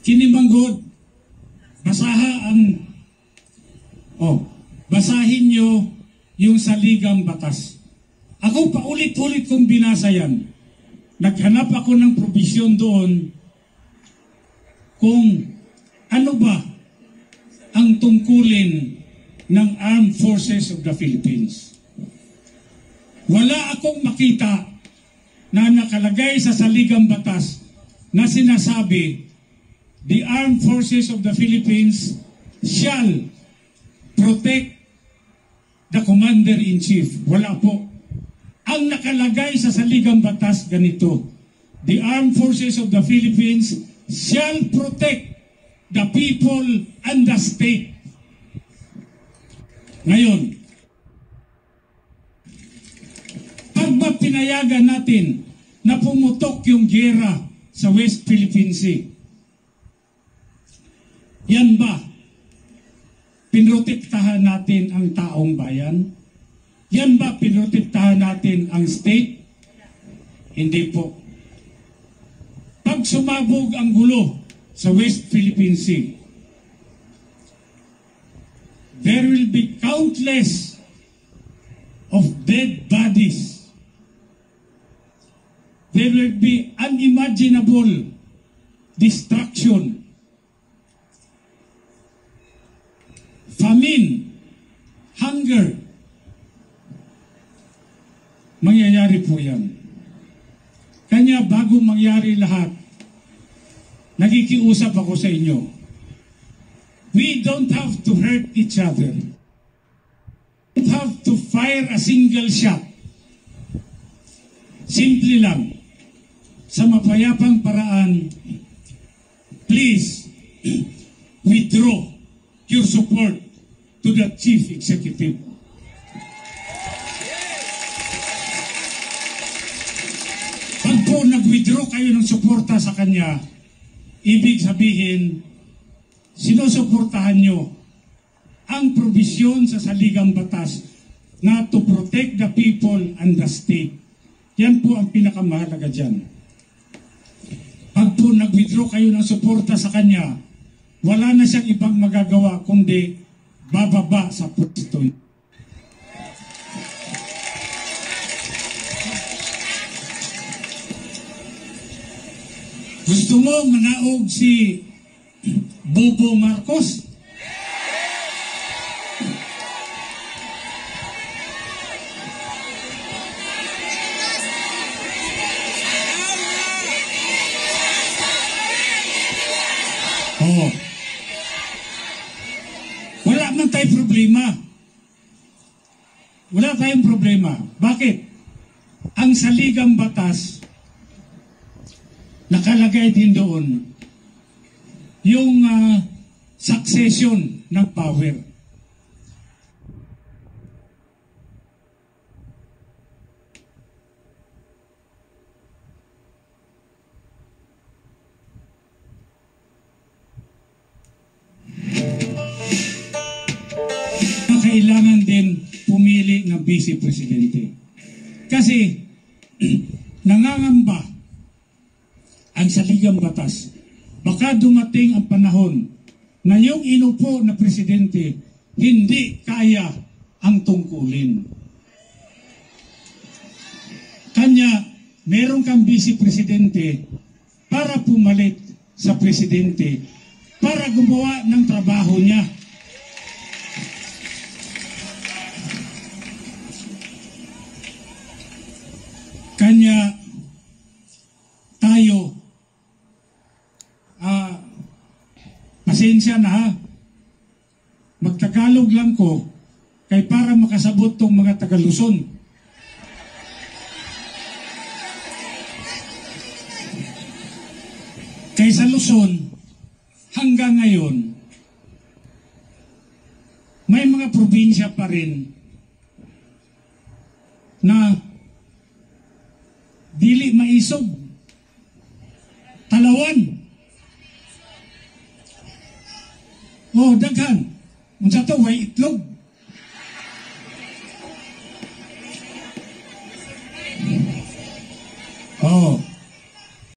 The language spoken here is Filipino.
kinimanggod, basahin nyo yung saligang batas. Ako paulit-ulit kong binasa yan. Naghanap ako ng probisyon doon kung ano ba ang tungkulin ng Armed Forces of the Philippines. Wala akong makita na nakalagay sa saligang batas na sinasabi the Armed Forces of the Philippines shall protect the Commander-in-Chief. Wala po. Ang nakalagay sa saligang batas ganito, the Armed Forces of the Philippines shall protect the people and the state. Ngayon, pag ba pinayagan natin na pumutok yung giyera sa West Philippine Sea, yan ba pinrotektahan natin ang taong bayan? Yan ba pinrotektahan natin ang state? Hindi po. Pag sumabog ang gulo sa West Philippine Sea, there will be countless of dead bodies. There will be unimaginable destruction. Famine, hunger, mangyayari po yan. Kanya bago mangyari lahat, nakikiusap ako sa inyo. We don't have to hurt each other. We don't have to fire a single shot. Simple lang, sa mapayapang paraan, please withdraw your support to the Chief Executive. Pag po nag-withdraw kayo ng suporta sa kanya, ibig sabihin, sinusuportahan nyo ang probisyon sa saligang batas na to protect the people and the state. Yan po ang pinakamahalaga dyan. Pag po nag-withdraw kayo ng suporta sa kanya, wala na siyang ibang magagawa kundi bababa sa pwesto. Gusto mo manaog si Bobo Marcos? Oo. Wala man tayong problema. Wala tayong problema. Bakit? Ang saligang batas, nakalagay din doon yung succession ng power. Kailangan din pumili ng vice presidente. Kasi nangangamba ang saligang batas. Baka dumating ang panahon na yung inupo na presidente hindi kaya ang tungkulin. Kanya, meron kang vice presidente para pumalit sa presidente para gumawa ng trabaho niya. Kanya tayo, pasensya na ha, magtagalog lang ko kay para makasabot tong mga Taga-Luzon. Kay sa Luzon, hanggang ngayon, may mga probinsya pa rin na dili maisog, Talawan. Oh, daghan. Unsa to way itlog.